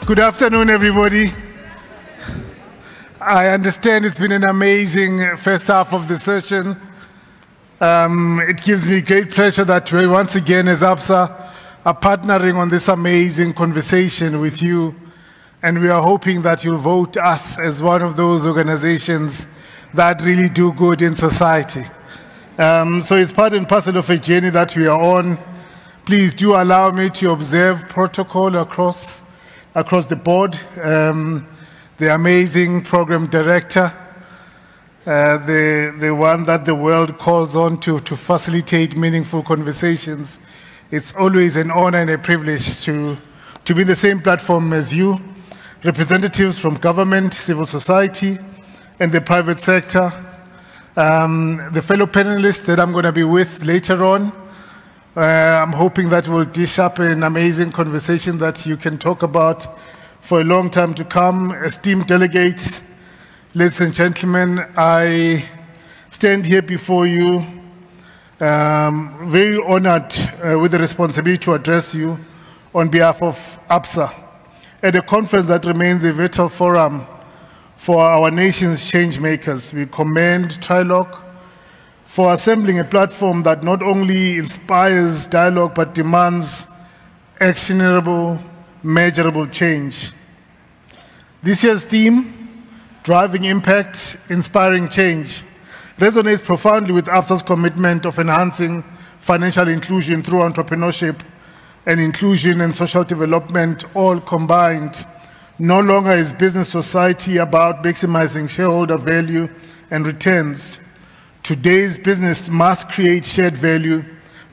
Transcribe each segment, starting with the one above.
Good afternoon, everybody. I understand it's been an amazing first half of the session. It gives me great pleasure that we once again as Absa are partnering on this amazing conversation with you, and we are hoping that you'll vote us as one of those organizations that really do good in society. So it's part and parcel of a journey that we are on. Please do allow me to observe protocol across the board. The amazing program director, the one that the world calls on to facilitate meaningful conversations. It's always an honor and a privilege to be in the same platform as you, representatives from government, civil society, and the private sector. The fellow panelists that I'm going to be with later on, I'm hoping that we'll dish up an amazing conversation that you can talk about for a long time to come. Esteemed delegates, ladies and gentlemen, I stand here before you very honored with the responsibility to address you on behalf of Absa at a conference that remains a vital forum for our nation's change makers. We commend Trilogue for assembling a platform that not only inspires dialogue but demands actionable, measurable change. This year's theme, Driving Impact, Inspiring Change, resonates profoundly with Absa's commitment of enhancing financial inclusion through entrepreneurship and inclusion and social development, all combined. No longer is business society about maximizing shareholder value and returns. Today's business must create shared value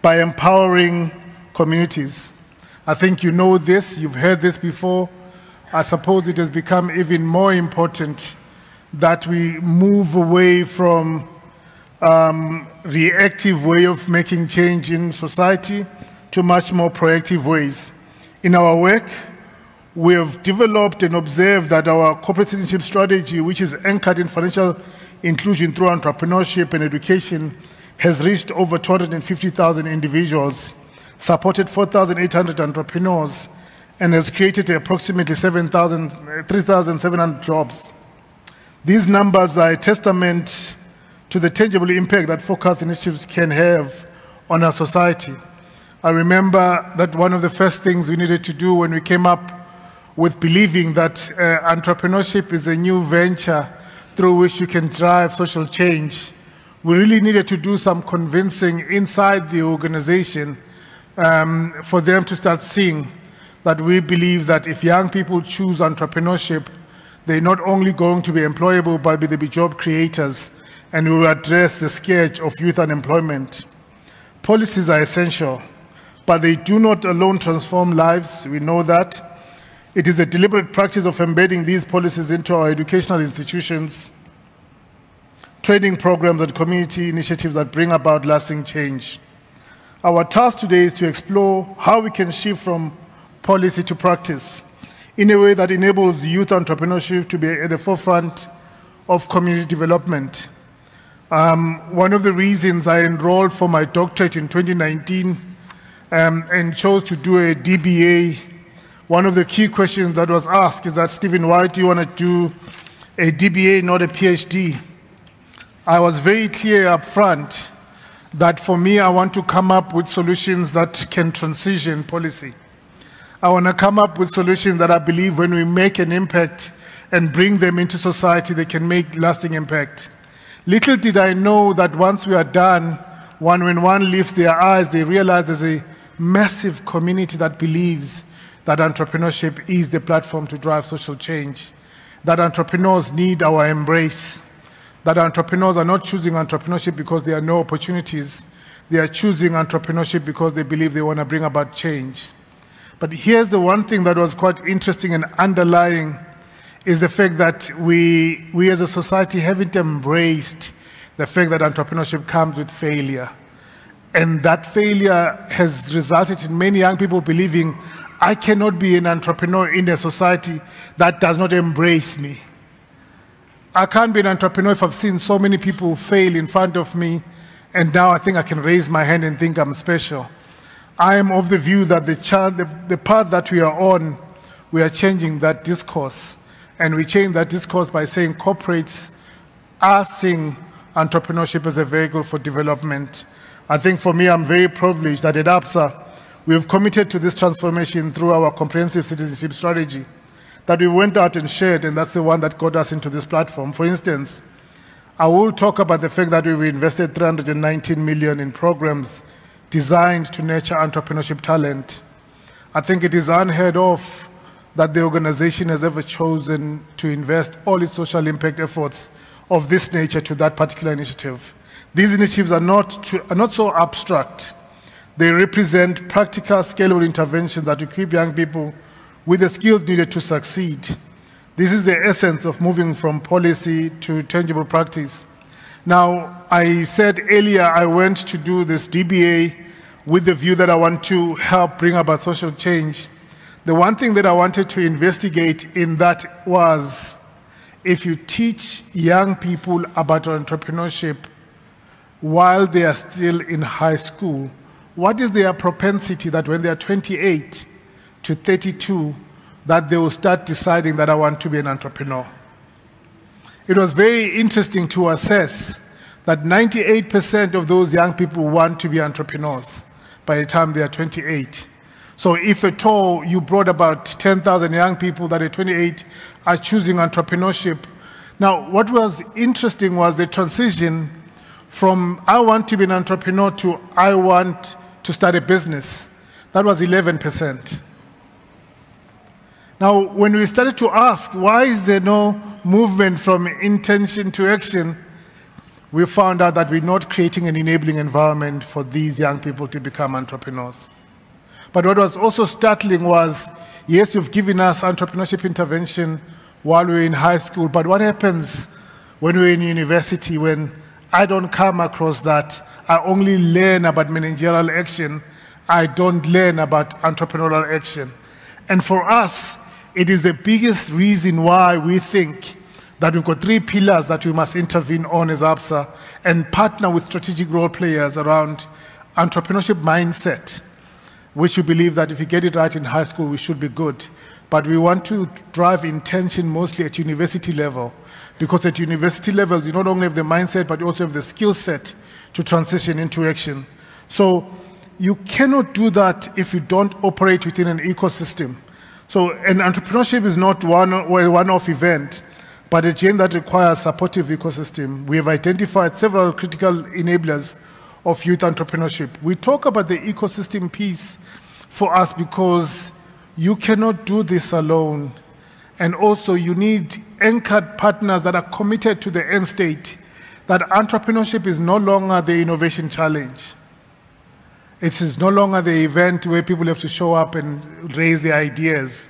by empowering communities. I think you know this, you've heard this before. I suppose it has become even more important that we move away from reactive way of making change in society to much more proactive ways. In our work, we have developed and observed that our corporate citizenship strategy, which is anchored in financial inclusion through entrepreneurship and education, has reached over 250,000 individuals, supported 4,800 entrepreneurs, and has created approximately 3,700 jobs. These numbers are a testament to the tangible impact that focused initiatives can have on our society. I remember that one of the first things we needed to do when we came up with believing that entrepreneurship is a new venture through which you can drive social change, we really needed to do some convincing inside the organization for them to start seeing that we believe that if young people choose entrepreneurship, they're not only going to be employable, but they'll be job creators, and we will address the scourge of youth unemployment. Policies are essential, but they do not alone transform lives. We know that. It is the deliberate practice of embedding these policies into our educational institutions, training programs, and community initiatives that bring about lasting change. Our task today is to explore how we can shift from policy to practice in a way that enables youth entrepreneurship to be at the forefront of community development. One of the reasons I enrolled for my doctorate in 2019 and chose to do a DBA, one of the key questions that was asked is that, Stephen, why do you want to do a DBA, not a PhD? I was very clear up front that for me, I want to come up with solutions that can transition policy. I want to come up with solutions that I believe when we make an impact and bring them into society, they can make lasting impact. Little did I know that once we are done, when one lifts their eyes, they realize there's a massive community that believes that entrepreneurship is the platform to drive social change, that entrepreneurs need our embrace, that entrepreneurs are not choosing entrepreneurship because there are no opportunities. They are choosing entrepreneurship because they believe they want to bring about change. But here's the one thing that was quite interesting and underlying is the fact that we as a society haven't embraced the fact that entrepreneurship comes with failure. And that failure has resulted in many young people believing, I cannot be an entrepreneur in a society that does not embrace me. I can't be an entrepreneur if I've seen so many people fail in front of me, and now I think I can raise my hand and think I'm special. I am of the view that the path that we are on we are changing that discourse. And we change that discourse by saying corporates are seeing entrepreneurship as a vehicle for development. I think for me, I'm very privileged that at Absa, we have committed to this transformation through our comprehensive citizenship strategy that we went out and shared, and that's the one that got us into this platform. For instance, I will talk about the fact that we've invested 319 million in programs designed to nurture entrepreneurship talent. I think it is unheard of that the organization has ever chosen to invest all its social impact efforts of this nature to that particular initiative. These initiatives are not so abstract. They represent practical, scalable interventions that equip young people with the skills needed to succeed. This is the essence of moving from policy to tangible practice. Now, I said earlier I went to do this DBA with the view that I want to help bring about social change. The one thing that I wanted to investigate in that was, if you teach young people about entrepreneurship while they are still in high school, what is their propensity that when they are 28 to 32, that they will start deciding that I want to be an entrepreneur? It was very interesting to assess that 98% of those young people want to be entrepreneurs by the time they are 28. So if at all you brought about 10,000 young people that at 28 are choosing entrepreneurship. Now, what was interesting was the transition from I want to be an entrepreneur to I want to start a business. That was 11%. Now, when we started to ask, why is there no movement from intention to action, we found out that we're not creating an enabling environment for these young people to become entrepreneurs. But what was also startling was, yes, you've given us entrepreneurship intervention while we were in high school, but what happens when we're in university, when I don't come across that? I only learn about managerial action. I don't learn about entrepreneurial action. And for us, it is the biggest reason why we think that we've got 3 pillars that we must intervene on as Absa and partner with strategic role players around entrepreneurship mindset, which we believe that if we get it right in high school, we should be good. But we want to drive intention mostly at university level, because at university level, you not only have the mindset, but you also have the skill set to transition into action. So you cannot do that if you don't operate within an ecosystem. So an entrepreneurship is not one-off event, but a journey that requires supportive ecosystem. We have identified several critical enablers of youth entrepreneurship. We talk about the ecosystem piece for us because you cannot do this alone. And also you need anchored partners that are committed to the end state, that entrepreneurship is no longer the innovation challenge. It is no longer the event where people have to show up and raise their ideas.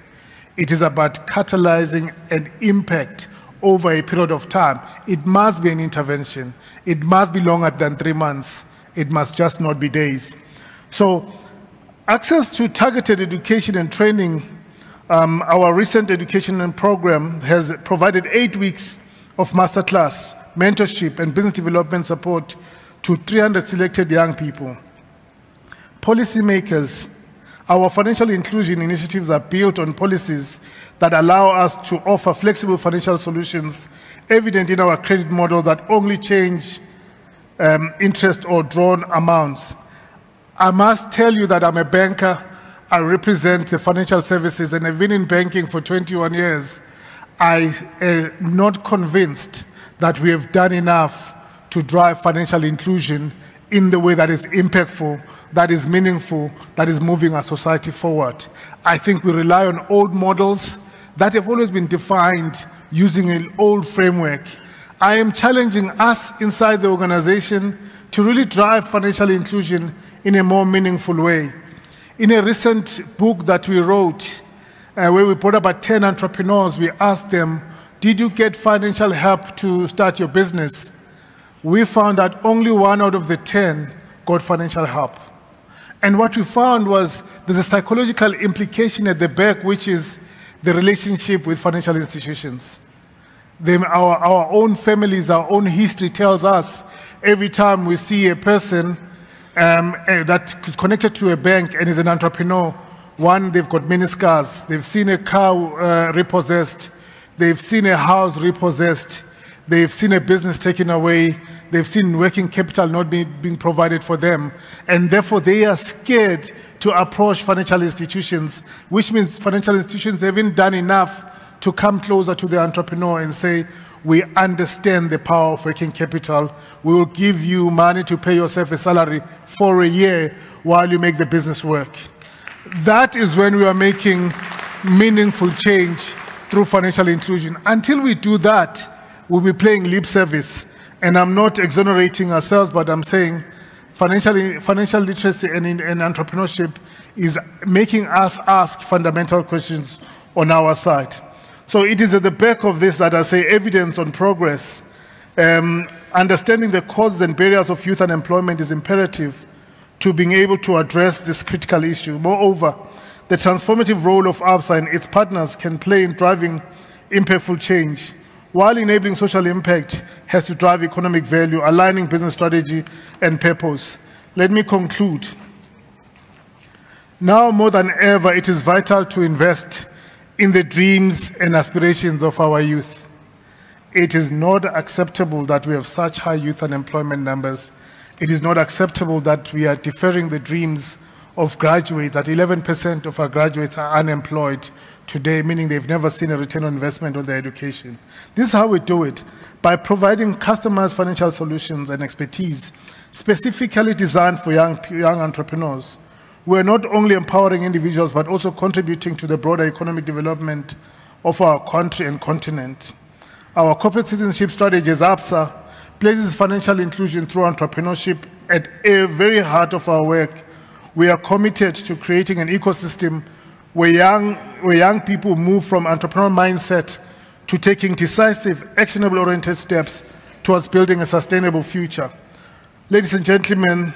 It is about catalyzing an impact over a period of time. It must be an intervention. It must be longer than 3 months. It must just not be days. So access to targeted education and training, our recent education program has provided 8 weeks of masterclass, mentorship, and business development support to 300 selected young people. Policymakers, our financial inclusion initiatives are built on policies that allow us to offer flexible financial solutions, evident in our credit model that only change interest or drawn amounts. I must tell you that I'm a banker. I represent the financial services and I've been in banking for 21 years. I am not convinced that we have done enough to drive financial inclusion in the way that is impactful, that is meaningful, that is moving our society forward. I think we rely on old models that have always been defined using an old framework. I am challenging us inside the organization to really drive financial inclusion in a more meaningful way. In a recent book that we wrote, where we brought about 10 entrepreneurs, we asked them, did you get financial help to start your business? We found that only 1 out of the 10 got financial help. And what we found was there's a psychological implication at the back, which is the relationship with financial institutions. Our own families, our own history tells us every time we see a person that is connected to a bank and is an entrepreneur, One, they've got many scars. They've seen a car repossessed. They've seen a house repossessed. They've seen a business taken away. They've seen working capital not being provided for them. And therefore, they are scared to approach financial institutions, which means financial institutions haven't done enough to come closer to the entrepreneur and say, we understand the power of working capital. We will give you money to pay yourself a salary for a year while you make the business work. That is when we are making meaningful change through financial inclusion. Until we do that, we'll be playing lip service. And I'm not exonerating ourselves, but I'm saying financial literacy and entrepreneurship is making us ask fundamental questions on our side. So it is at the back of this that I say evidence on progress. Understanding the causes and barriers of youth unemployment is imperative to being able to address this critical issue. Moreover, the transformative role of Absa and its partners can play in driving impactful change, while enabling social impact has to drive economic value, aligning business strategy and purpose. Let me conclude. Now more than ever, it is vital to invest in the dreams and aspirations of our youth. It is not acceptable that we have such high youth unemployment numbers. It is not acceptable that we are deferring the dreams of graduates, that 11% of our graduates are unemployed today, meaning they've never seen a return on investment on their education. This is how we do it, by providing customized financial solutions and expertise specifically designed for young entrepreneurs. We're not only empowering individuals, but also contributing to the broader economic development of our country and continent. Our corporate citizenship strategy as Absa places financial inclusion through entrepreneurship at the very heart of our work. We are committed to creating an ecosystem where young people move from entrepreneurial mindset to taking decisive, actionable-oriented steps towards building a sustainable future. Ladies and gentlemen,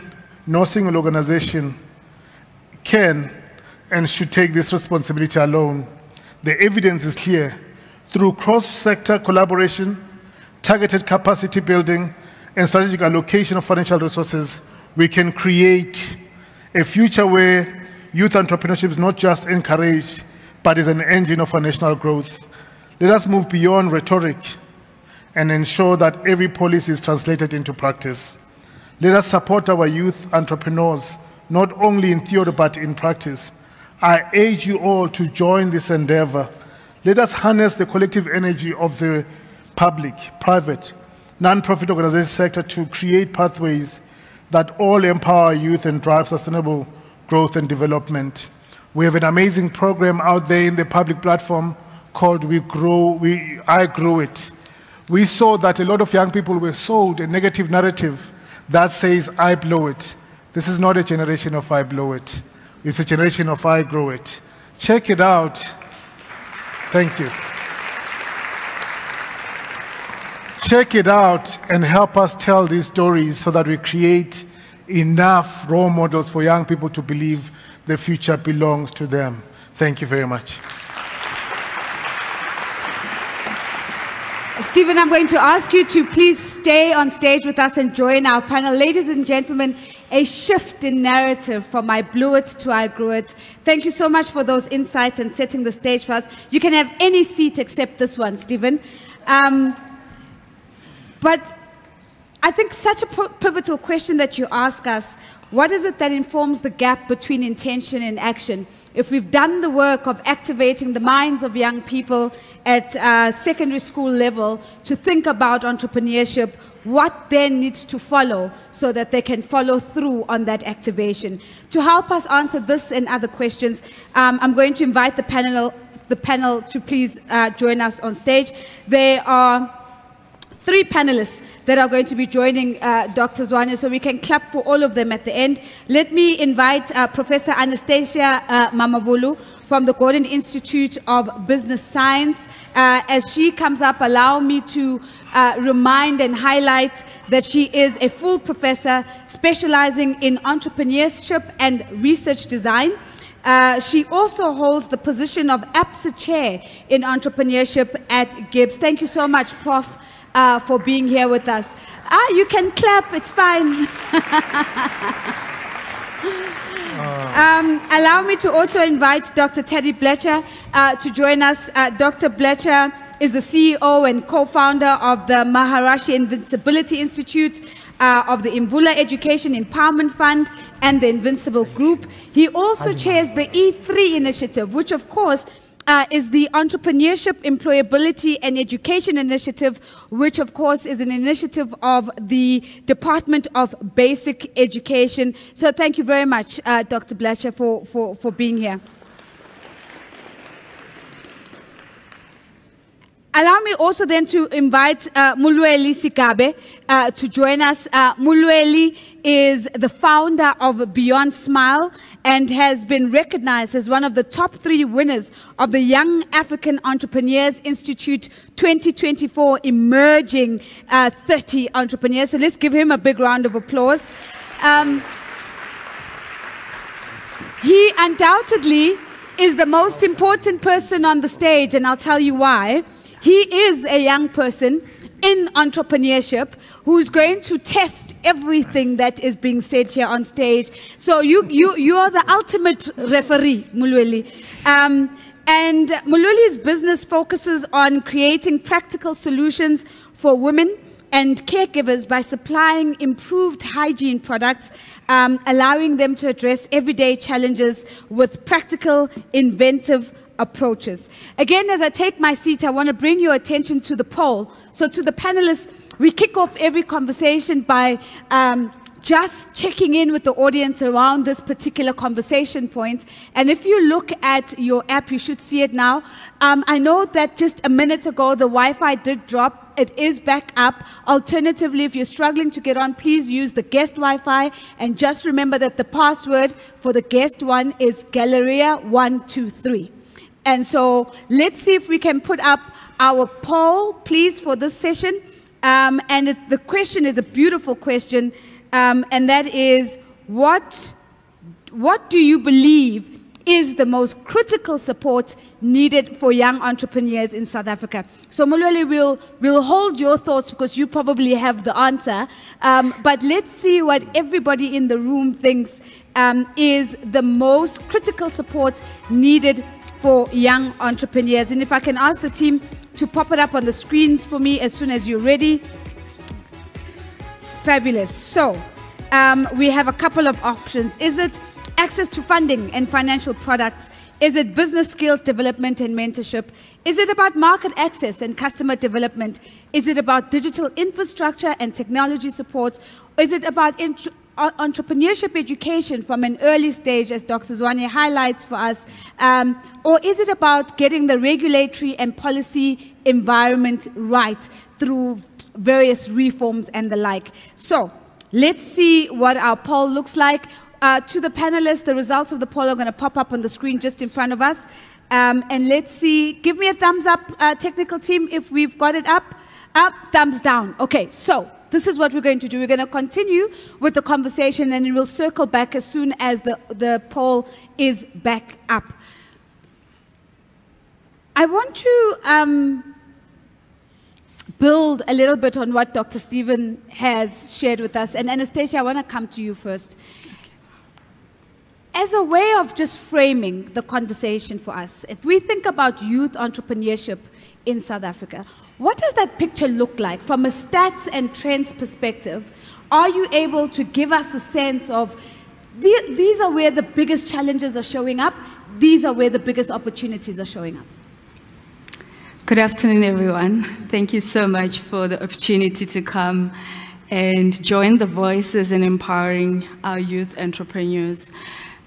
no single organization can and should take this responsibility alone. The evidence is clear. Through cross-sector collaboration, targeted capacity building, and strategic allocation of financial resources, we can create a future where youth entrepreneurship is not just encouraged, but is an engine of our national growth. Let us move beyond rhetoric and ensure that every policy is translated into practice. Let us support our youth entrepreneurs, not only in theory, but in practice. I urge you all to join this endeavor. Let us harness the collective energy of the public, private, non-profit organization sector to create pathways that all empower youth and drive sustainable growth and development. We have an amazing program out there in the public platform called I Grow It. We saw that a lot of young people were sold a negative narrative that says, I blow it. This is not a generation of I blow it. It's a generation of I grow it. Check it out. Thank you. Check it out and help us tell these stories so that we create enough role models for young people to believe the future belongs to them. Thank you very much. Stephen, I'm going to ask you to please stay on stage with us and join our panel. Ladies and gentlemen, a shift in narrative from I blew it to I grew it. Thank you so much for those insights and setting the stage for us. You can have any seat except this one, Stephen. But I think such a pivotal question that you ask us, what is it that informs the gap between intention and action? If we've done the work of activating the minds of young people at secondary school level to think about entrepreneurship, what then needs to follow so that they can follow through on that activation? To help us answer this and other questions, I'm going to invite the panel to please join us on stage. There are 3 panelists that are going to be joining Dr. Zwane, so we can clap for all of them at the end. Let me invite Professor Anastacia Mamabolo from the Gordon Institute of Business Science. As she comes up, allow me to remind and highlight that she is a full professor specializing in entrepreneurship and research design. She also holds the position of Absa Chair in entrepreneurship at GIBS. Thank you so much, Prof, for being here with us. You can clap, it's fine. Allow me to also invite Dr. Taddy Blecher to join us. Dr. Blecher is the CEO and co-founder of the Maharashi Invincibility Institute, of the Imvula Education Empowerment Fund, and the Invincible Group. He also chairs the E3 initiative, which of course is the Entrepreneurship, Employability and Education Initiative, which of course is an initiative of the Department of Basic Education. So thank you very much, Dr. Blecher, for being here. Allow me also then to invite Mulweli Sigabe to join us. Mulweli is the founder of Beyond Smile and has been recognized as one of the top 3 winners of the Young African Entrepreneurs Institute 2024 Emerging 30 Entrepreneurs. So let's give him a big round of applause. He undoubtedly is the most important person on the stage, and I'll tell you why. He is a young person in entrepreneurship who's going to test everything that is being said here on stage. So you are the ultimate referee, Mulweli. And Mulweli's business focuses on creating practical solutions for women and caregivers by supplying improved hygiene products, allowing them to address everyday challenges with practical, inventive approaches. Again, as I take my seat, I want to bring your attention to the poll. So to the panelists, we kick off every conversation by just checking in with the audience around this particular conversation point. And if you look at your app, you should see it now. I know that just a minute ago, the Wi-Fi did drop. It is back up. Alternatively, if you're struggling to get on, please use the guest Wi-Fi. And just remember that the password for the guest one is Galleria123. And so let's see if we can put up our poll, please, for this session. The question is a beautiful question, and that is, what do you believe is the most critical support needed for young entrepreneurs in South Africa? So Mulweli, we'll hold your thoughts because you probably have the answer, but let's see what everybody in the room thinks is the most critical support needed for young entrepreneurs. And if I can ask the team to pop it up on the screens for me as soon as you're ready. Fabulous. So we have a couple of options. Is it access to funding and financial products? Is it business skills development and mentorship? Is it about market access and customer development? Is it about digital infrastructure and technology support? Or is it about entrepreneurship education from an early stage, as Dr. Zwane highlights for us? Or is it about getting the regulatory and policy environment right through various reforms and the like? So let's see what our poll looks like. To the panelists, the results of the poll are going to pop up on the screen just in front of us. And let's see, give me a thumbs up, technical team, if we've got it up. Up, thumbs down. Okay, so this is what we're going to do. We're going to continue with the conversation, and we'll circle back as soon as the poll is back up. I want to build a little bit on what Dr. Stephen has shared with us. And Anastacia, I want to come to you first. As a way of just framing the conversation for us, if we think about youth entrepreneurship in South Africa, what does that picture look like from a stats and trends perspective? Are you able to give us a sense of these are where the biggest challenges are showing up, these are where the biggest opportunities are showing up? Good afternoon, everyone. Thank you so much for the opportunity to come and join the voices in empowering our youth entrepreneurs.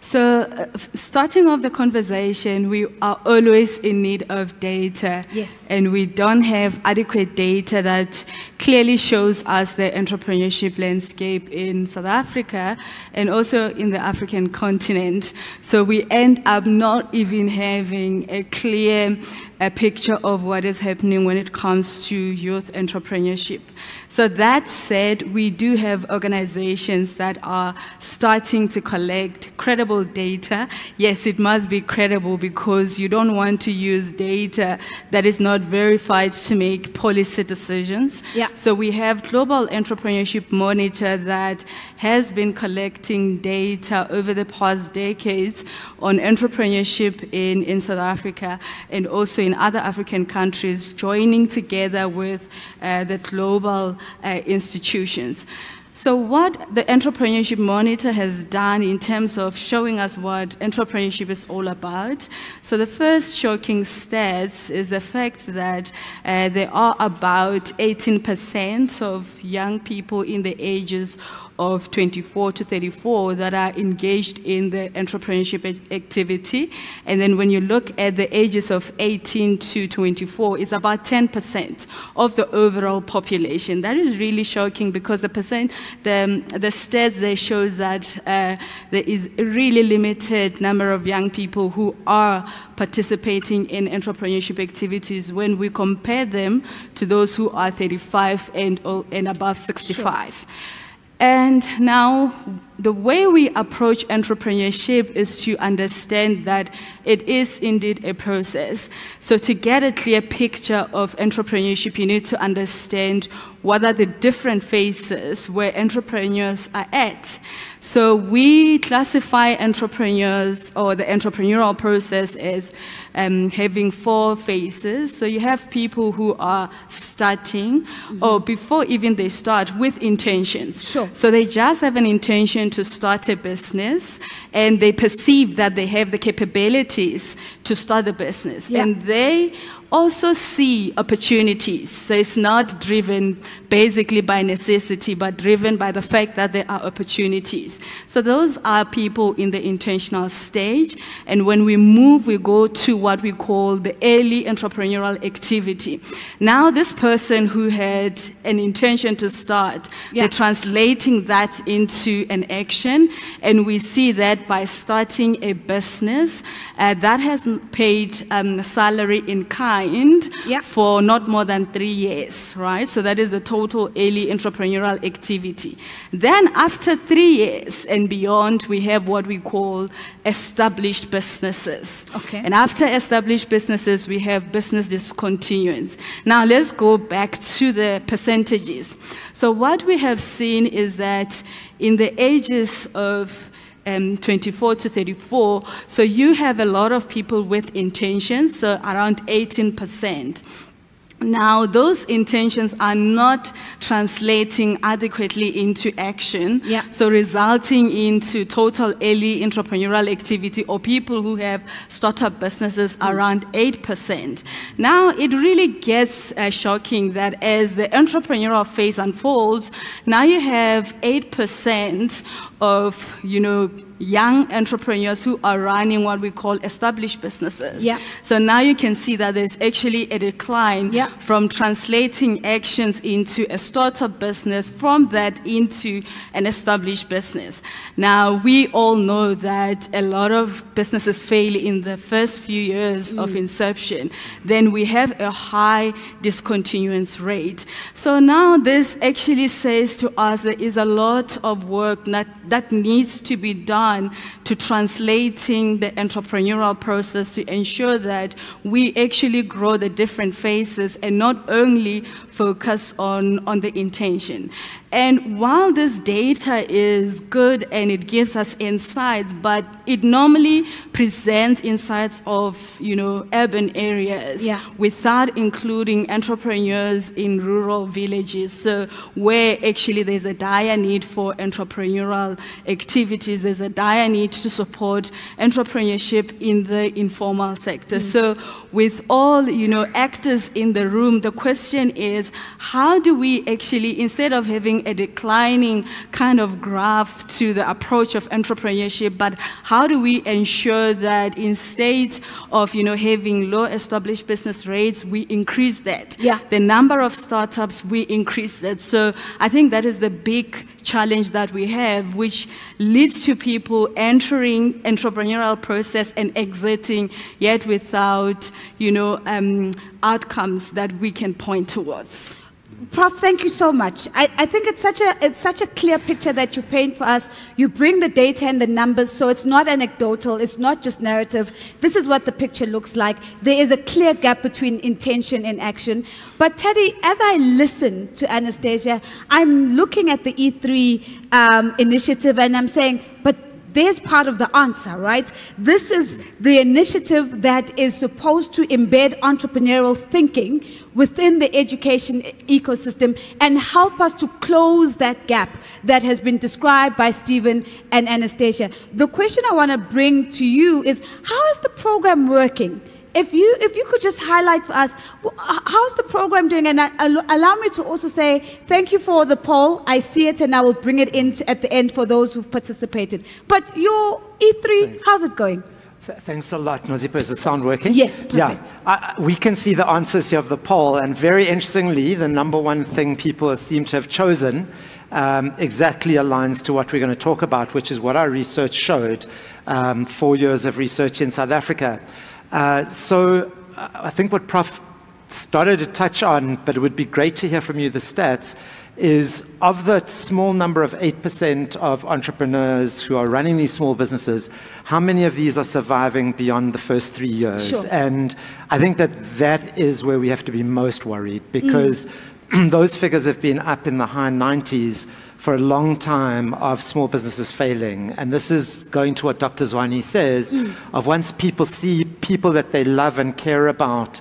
So starting off the conversation, we are always in need of data. Yes. And we don't have adequate data that clearly shows us the entrepreneurship landscape in South Africa and also in the African continent. So we end up not even having a clear a picture of what is happening when it comes to youth entrepreneurship. So that said, we do have organizations that are starting to collect credible data. Yes, it must be credible because you don't want to use data that is not verified to make policy decisions. Yeah. So we have Global Entrepreneurship Monitor that has been collecting data over the past decades on entrepreneurship in South Africa and also in other African countries, joining together with the global institutions. So what the Entrepreneurship Monitor has done in terms of showing us what entrepreneurship is all about. So the first shocking stats is the fact that there are about 18% of young people in the ages of 24 to 34 that are engaged in the entrepreneurship activity. And then when you look at the ages of 18 to 24, it's about 10% of the overall population. That is really shocking because the stats there shows that there is a really limited number of young people who are participating in entrepreneurship activities when we compare them to those who are 35 and above 65. Sure. And now, the way we approach entrepreneurship is to understand that it is indeed a process. So to get a clear picture of entrepreneurship, you need to understand what are the different phases where entrepreneurs are at. So we classify entrepreneurs or the entrepreneurial process as having 4 phases. So you have people who are starting or before even they start with intentions. Sure. So they just have an intention to start a business and they perceive that they have the capabilities to start the business. Yeah. And they also see opportunities. So it's not driven basically by necessity, but driven by the fact that there are opportunities. So those are people in the intentional stage. And when we move, we go to what we call the early entrepreneurial activity. Now this person who had an intention to start, they're translating that into an action. And we see that by starting a business that has paid salary in kind for not more than 3 years, right? So that is the total early entrepreneurial activity. Then after 3 years and beyond, we have what we call established businesses. Okay. And after established businesses, we have business discontinuance. Now let's go back to the percentages. So what we have seen is that in the ages of 24 to 34, so you have a lot of people with intentions, so around 18%. Now, those intentions are not translating adequately into action, so resulting into total early entrepreneurial activity or people who have startup businesses around 8%. Now, it really gets shocking that as the entrepreneurial phase unfolds, now you have 8% of, young entrepreneurs who are running what we call established businesses. So now you can see that there's actually a decline from translating actions into a startup business, from that into an established business. Now, we all know that a lot of businesses fail in the first few years of inception. Then we have a high discontinuance rate. So now this actually says to us there is a lot of work that needs to be done to translating the entrepreneurial process to ensure that we actually grow the different phases and not only focus on the intention. And while this data is good and it gives us insights, but it normally presents insights of, urban areas without including entrepreneurs in rural villages. So where actually there's a dire need for entrepreneurial activities, there's a dire need to support entrepreneurship in the informal sector. So with all, actors in the room, the question is, how do we actually, instead of having a declining kind of graph to the approach of entrepreneurship, but how do we ensure that instead of having low established business rates, we increase that? The number of startups, we increase that. So I think that is the big challenge that we have, which leads to people people entering entrepreneurial process and exiting, yet without, outcomes that we can point towards. Prof, thank you so much. I think it's such a clear picture that you paint for us. You bring the data and the numbers, so it's not anecdotal, it's not just narrative. This is what the picture looks like. There is a clear gap between intention and action. But Taddy, as I listen to Anastacia, I'm looking at the E3 initiative and I'm saying, but there's part of the answer, right? This is the initiative that is supposed to embed entrepreneurial thinking within the education ecosystem and help us to close that gap that has been described by Stephen and Anastacia. The question I want to bring to you is, how is the program working? If you could just highlight for us, how's the program doing? And allow me to also say thank you for the poll. I see it and I will bring it in at the end for those who've participated. But your E3, Thanks. How's it going? Thanks a lot, Nozipo. Is the sound working? Yes, perfect. Yeah, we can see the answers here of the poll, and very interestingly, the #1 thing people seem to have chosen exactly aligns to what we're going to talk about, which is what our research showed, 4 years of research in South Africa. So I think what Prof started to touch on, but it would be great to hear from you the stats, is of the small number of 8% of entrepreneurs who are running these small businesses, how many of these are surviving beyond the first 3 years? Sure. And I think that is where we have to be most worried, because those figures have been up in the high 90s for a long time of small businesses failing. And this is going to what Dr. Zwane says, of once people see people that they love and care about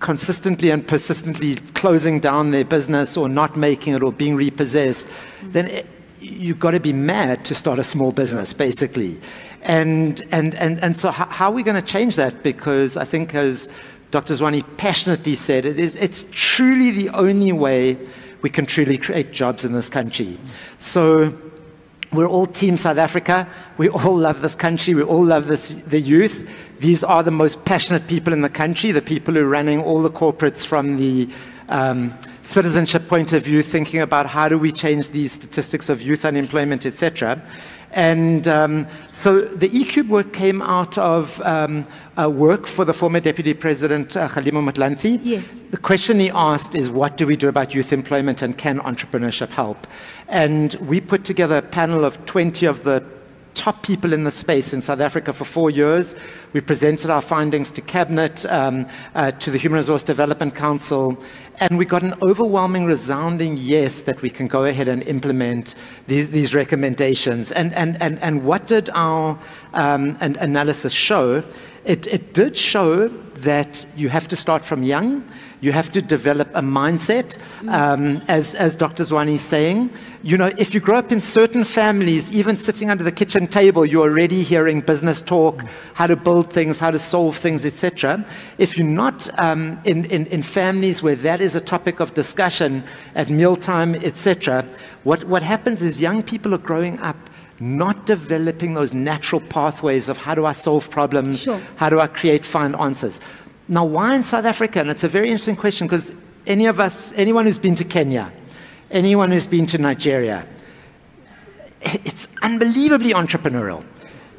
consistently and persistently closing down their business or not making it or being repossessed, then you've got to be mad to start a small business, basically. And so how are we going to change that? Because I think, as Dr. Zwane passionately said, it's truly the only way we can truly create jobs in this country. So we're all Team South Africa. We all love this country. We all love the youth. These are the most passionate people in the country, the people who are running all the corporates from the citizenship point of view, thinking about how do we change these statistics of youth unemployment, etc. And so the eCube work came out of work for the former Deputy President, Kgalema Motlanthe. Yes. The question he asked is, what do we do about youth employment and can entrepreneurship help? And we put together a panel of 20 of the top people in the space in South Africa for 4 years. We presented our findings to Cabinet, to the Human Resource Development Council, and we got an overwhelming, resounding yes that we can go ahead and implement these recommendations. And what did our analysis show? It did show that you have to start from young. You have to develop a mindset, as Dr. Zwane is saying. You know, if you grow up in certain families, even sitting under the kitchen table, you're already hearing business talk, how to build things, how to solve things, etc. If you're not in families where that is a topic of discussion at mealtime, etc., what happens is young people are growing up not developing those natural pathways of how do I solve problems, Sure. How do I find answers. Now, why in South Africa? And it's a very interesting question, because anyone who's been to Kenya, anyone who's been to Nigeria, it's unbelievably entrepreneurial.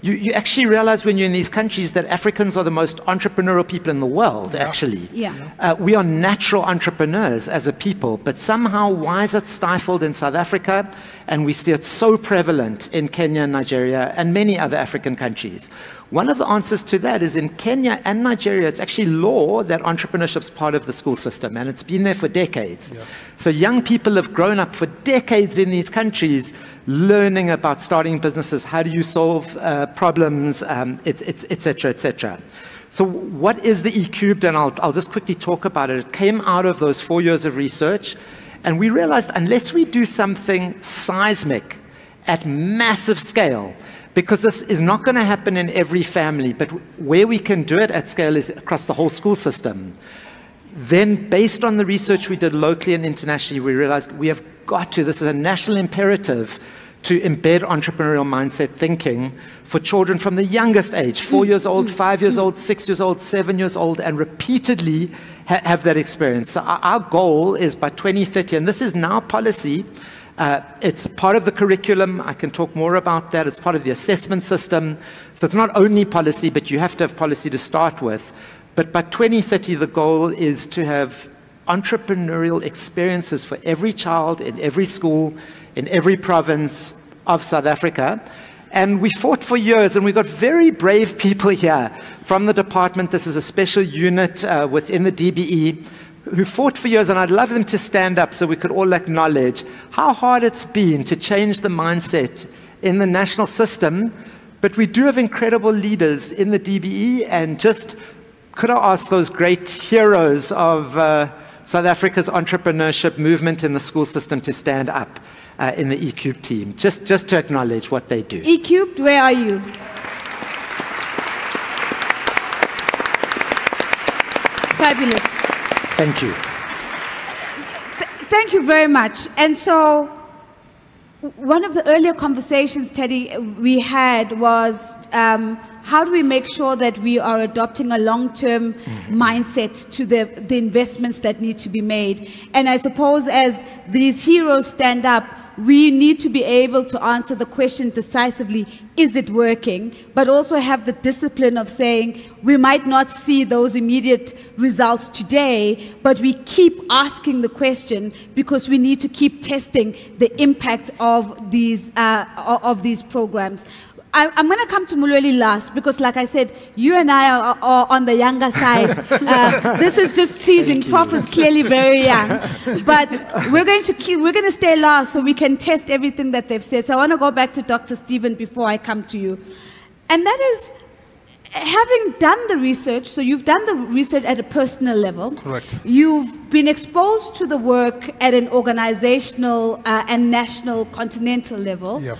You actually realize when you're in these countries that Africans are the most entrepreneurial people in the world, actually. Yeah. We are natural entrepreneurs as a people, but somehow why is it stifled in South Africa? And we see it so prevalent in Kenya, Nigeria, and many other African countries. One of the answers to that is in Kenya and Nigeria, it's actually law that entrepreneurship is part of the school system, and it's been there for decades. Yeah. So young people have grown up for decades in these countries learning about starting businesses, how do you solve problems, et cetera, et cetera. So what is the eCubed? And I'll just quickly talk about it. It came out of those 4 years of research, and we realized unless we do something seismic at massive scale, because this is not going to happen in every family, but where we can do it at scale is across the whole school system. Then, based on the research we did locally and internationally, we realized we have got to, this is a national imperative, to embed entrepreneurial mindset thinking for children from the youngest age, 4 years old, 5 years old, 6 years old, 7 years old, and repeatedly have that experience. So our goal is by 2030, and this is now policy, It's part of the curriculum. I can talk more about that. It's part of the assessment system. So it's not only policy, but you have to have policy to start with. But by 2030, the goal is to have entrepreneurial experiences for every child in every school, in every province of South Africa. And we fought for years, and we got very brave people here from the department. This is a special unit within the DBE who fought for years, and I'd love them to stand up so we could all acknowledge how hard it's been to change the mindset in the national system. But we do have incredible leaders in the DBE, and just could I ask those great heroes of South Africa's entrepreneurship movement in the school system to stand up in the eCubed team, just to acknowledge what they do. eCubed, where are you? Fabulous. Thank you. Thank you very much. And so, one of the earlier conversations, Teddy, we had was how do we make sure that we are adopting a long-term mindset to the investments that need to be made? And I suppose as these heroes stand up, we need to be able to answer the question decisively, is it working? But also have the discipline of saying, we might not see those immediate results today, but we keep asking the question because we need to keep testing the impact of these programs. I'm going to come to Mulweli last because, like I said, you and I are on the younger side. This is just teasing. Prof is clearly very young, but we're going to stay last so we can test everything that they've said. So I want to go back to Dr. Stephen before I come to you, and that is, having done the research. So you've done the research at a personal level. Correct. You've been exposed to the work at an organizational and national, continental level. Yep.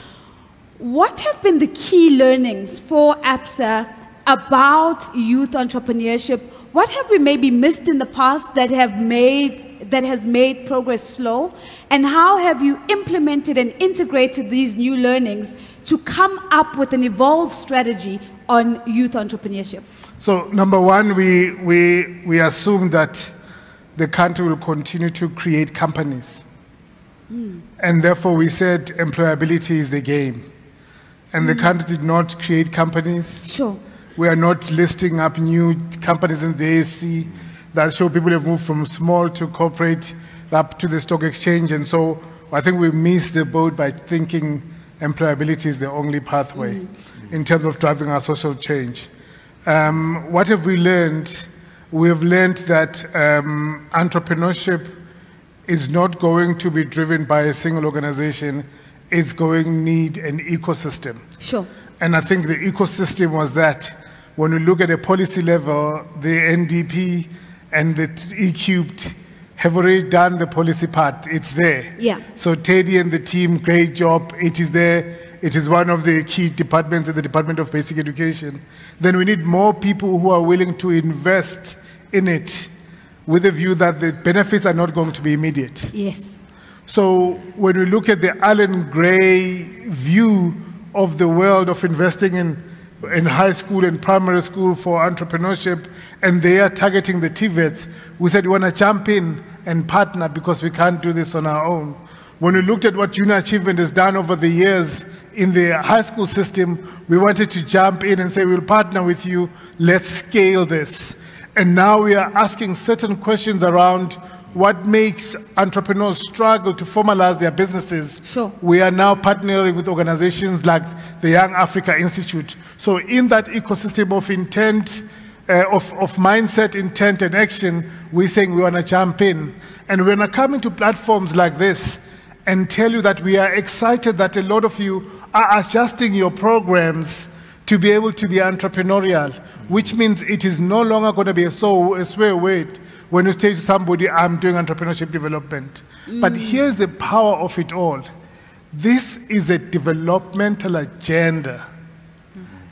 What have been the key learnings for Absa about youth entrepreneurship? What have we maybe missed in the past that has made progress slow? And how have you implemented and integrated these new learnings to come up with an evolved strategy on youth entrepreneurship? So, number one, we assume that the country will continue to create companies. And therefore, we said employability is the game. And the country did not create companies. Sure. We are not listing up new companies in the ASC that show people have moved from small to corporate up to the stock exchange. And so I think we missed the boat by thinking employability is the only pathway in terms of driving our social change. What have we learned? We have learned that entrepreneurship is not going to be driven by a single organization. It's going to need an ecosystem. Sure. And I think the ecosystem was that when we look at a policy level, the NDP and the eCubed have already done the policy part. It's there. Yeah. So Taddy and the team, great job. It is there. It is one of the key departments in the Department of Basic Education. Then we need more people who are willing to invest in it with a view that the benefits are not going to be immediate. Yes. So when we look at the Alan Gray view of the world of investing in high school and primary school for entrepreneurship, and they are targeting the TVETs, we said we want to jump in and partner because we can't do this on our own. When we looked at what junior achievement has done over the years in the high school system, we wanted to jump in and say, we'll partner with you, let's scale this. And now we are asking certain questions around what makes entrepreneurs struggle to formalize their businesses. Sure. We are now partnering with organizations like the Young Africa Institute. So in that ecosystem of intent, of mindset, intent, and action, we're saying we want to jump in. And we're not coming to platforms like this and tell you that we are excited that a lot of you are adjusting your programs to be able to be entrepreneurial, which means it is no longer going to be a swear word when you say to somebody, I'm doing entrepreneurship development. But here's the power of it all. This is a developmental agenda.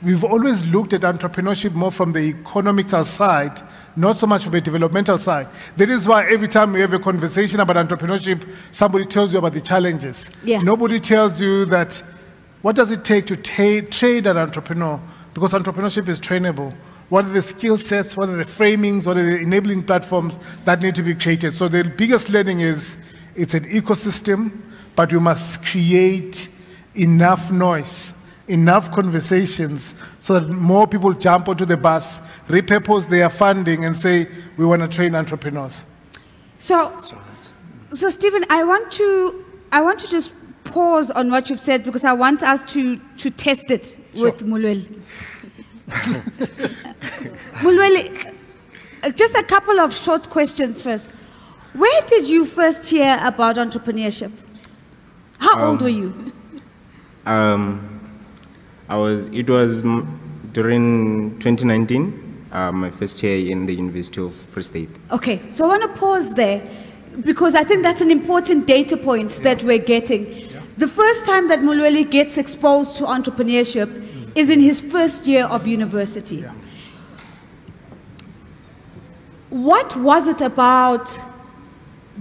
We've always looked at entrepreneurship more from the economical side, not so much from the developmental side. That is why every time we have a conversation about entrepreneurship, somebody tells you about the challenges. Yeah. Nobody tells you that, what does it take to train an entrepreneur? Because entrepreneurship is trainable. What are the skill sets? What are the framings? What are the enabling platforms that need to be created? So the biggest learning is It's an ecosystem, but we must create enough noise, enough conversations so that more people jump onto the bus, repurpose their funding and say, we want to train entrepreneurs. So Stephen, I want to just pause on what you've said because I want us to test it with Mulweli. Mulweli, just a couple of short questions first. Where did you first hear about entrepreneurship? How old were you? It was during 2019, my first year in the University of Free State. Okay, so I want to pause there because I think that's an important data point that we're getting. Yeah. The first time that Mulweli gets exposed to entrepreneurship is in his first year of university. Yeah. What was it about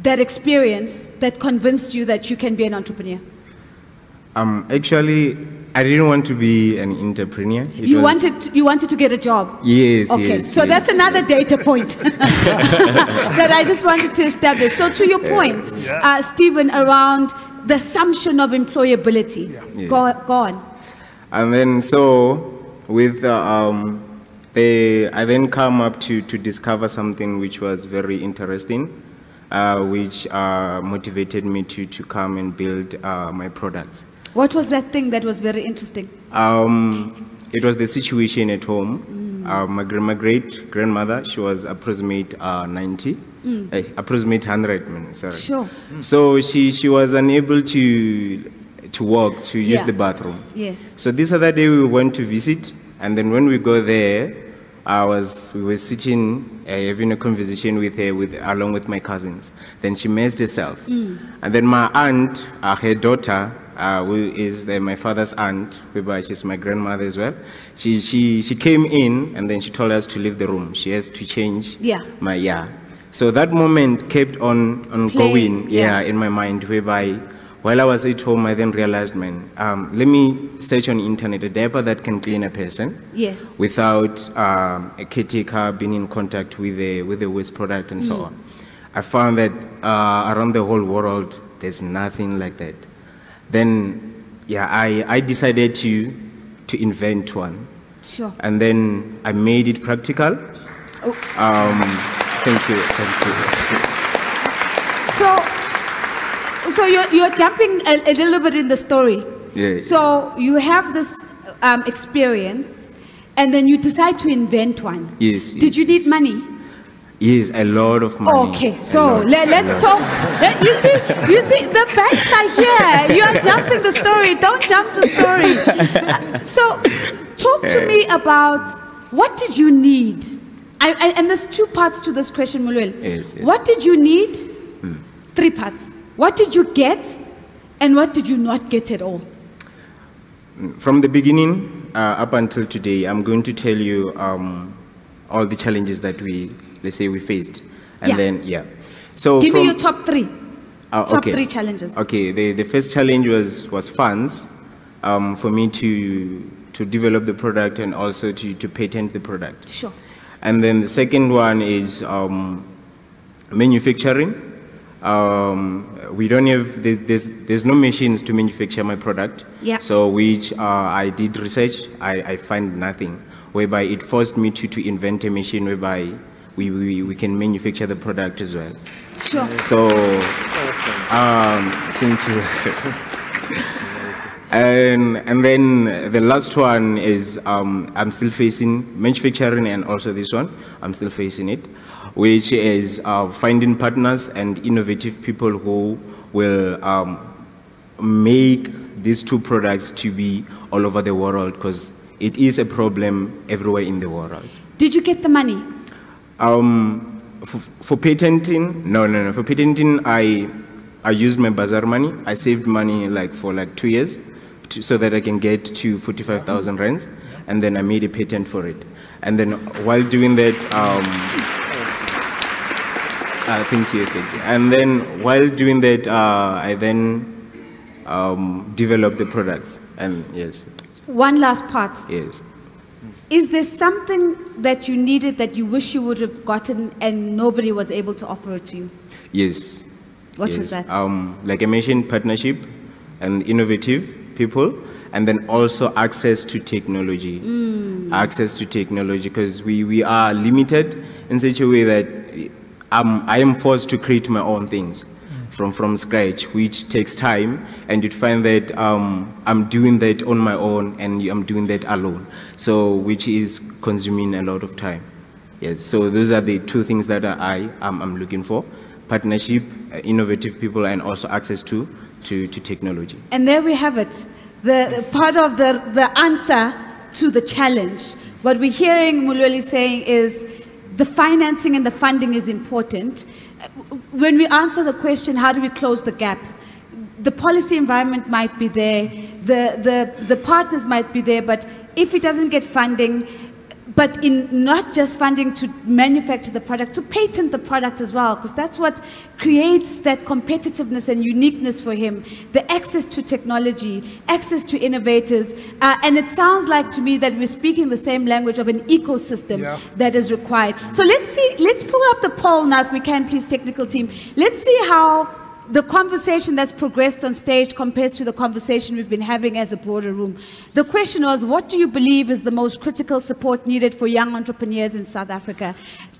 that experience that convinced you that you can be an entrepreneur? Actually, I didn't want to be an entrepreneur. You wanted to get a job? Yes. Okay, yes, so yes. That's another data point that I just wanted to establish. So to your point, Stephen, around the assumption of employability. Yeah. Go on. And then so with I then come up to discover something which was very interesting, which motivated me to come and build my products. What was that thing that was very interesting? It was the situation at home. My great-grandmother, she was approximate 90, approximate 100, sorry. Sure. So she was unable to walk, to use the bathroom. Yes. So this other day we went to visit, and then when we go there, we were sitting having a conversation with her along with my cousins. Then she messed herself. And then my aunt, her daughter, who is my father's aunt, whereby she's my grandmother as well, she came in and then she told us to leave the room. She has to change So that moment kept on going in my mind, whereby while I was at home, I then realized, let me search on the internet a diaper that can clean a person without a caretaker being in contact with the waste product and so on. I found that around the whole world, there's nothing like that. Then, I decided to invent one. Sure. And then I made it practical. Thank you. So you're jumping a little bit in the story. Yeah. So you have this experience, and then you decide to invent one. Yes. Did you need money? Yes, a lot of money. Okay, so let's talk. You see, the facts are here. You are jumping the story. Don't jump the story. So talk to me about what did you need? And there's two parts to this question, Mulweli. Yes. What did you need? 3 parts. What did you get, and what did you not get at all? From the beginning up until today, I'm going to tell you all the challenges that we faced. And then, So give me your top 3. Top okay. 3 challenges. Okay, the first challenge was funds for me to develop the product and also to patent the product. Sure. And then the second one is manufacturing. We don't have, there's no machines to manufacture my product. Yeah. So which I did research, I find nothing, whereby it forced me to invent a machine whereby we can manufacture the product as well. Sure. So, thank you. And then the last one is I'm still facing manufacturing, and also this one, I'm still facing it, which is finding partners and innovative people who will make these 2 products to be all over the world, because it is a problem everywhere in the world. Did you get the money? For patenting, no. For patenting, I used my bazaar money. I saved money for 2 years so that I can get to 45,000 rands, and then I made a patent for it. And then while doing that, thank you. And then while doing that, I then developed the products. And yes. One last part. Yes. Is there something that you needed that you wish you would have gotten and nobody was able to offer it to you? Yes. What yes. was that? Like I mentioned, partnership and innovative people, and then also access to technology. Access to technology, because we are limited in such a way that I am forced to create my own things from scratch, which takes time, and you'd find that I'm doing that on my own and I'm doing that alone, so which is consuming a lot of time. Yes, so those are the two things that I'm looking for: partnership, innovative people, and also access to technology. And there we have it, the part of the answer to the challenge. What we're hearing Mulweli saying is the financing and the funding is important. When we answer the question, how do we close the gap? The policy environment might be there, the partners might be there, but if it doesn't get funding, but in not just funding to manufacture the product, to patent the product as well, because that's what creates that competitiveness and uniqueness for him, the access to technology, access to innovators, and it sounds like to me that we're speaking the same language of an ecosystem that is required. So let's pull up the poll now, if we can, please, technical team. Let's see how the conversation that's progressed on stage compares to the conversation we've been having as a broader room. The question was, what do you believe is the most critical support needed for young entrepreneurs in South Africa?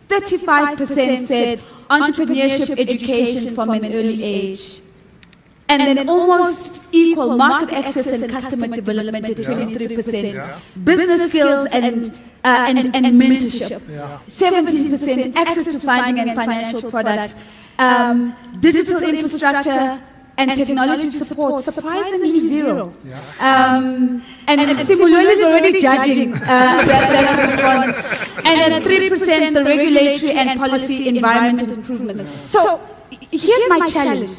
35% said entrepreneurship education from an early age. And then almost equal market access and customer development at 23%. Business skills and mentorship. 17% access to funding and financial products. Digital infrastructure and technology support, surprisingly zero. And Mulweli is already judging that response. And then 3% the regulatory and policy environment improvement. So here's my challenge.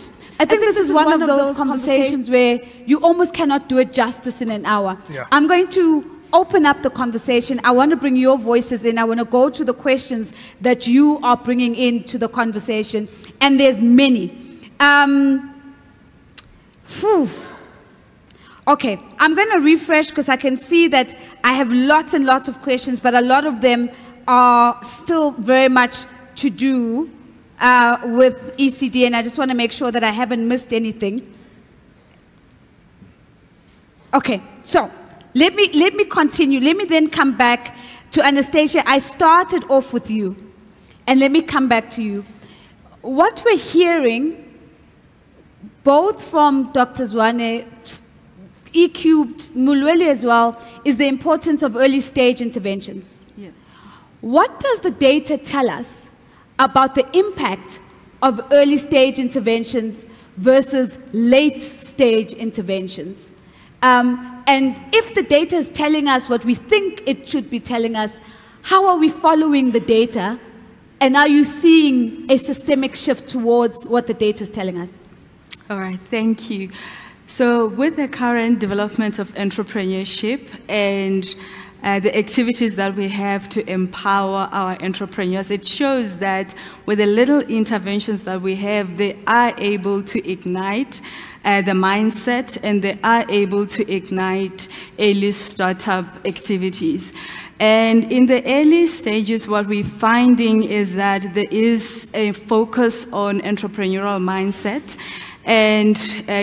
I think this is one of those conversations where you almost cannot do it justice in an hour. I'm going to open up the conversation. I want to bring your voices in. I want to go to the questions that you are bringing into the conversation. And there's many. Okay, I'm going to refresh because I can see that I have lots and lots of questions, but a lot of them are still very much to do with ECD, and I just want to make sure that I haven't missed anything. Okay, so let me continue. Let me then come back to Anastacia. I started off with you, and let me come back to you. What we're hearing, both from Dr. Zwane, E-Cubed, Mulweli as well, is the importance of early stage interventions. What does the data tell us about the impact of early stage interventions versus late stage interventions? And if the data is telling us what we think it should be telling us, how are we following the data? And are you seeing a systemic shift towards what the data is telling us? All right, thank you. So with the current development of entrepreneurship and the activities that we have to empower our entrepreneurs, it shows that with the little interventions that we have, they are able to ignite the mindset, and they are able to ignite early startup activities. And in the early stages, what we're finding is that there is a focus on entrepreneurial mindset and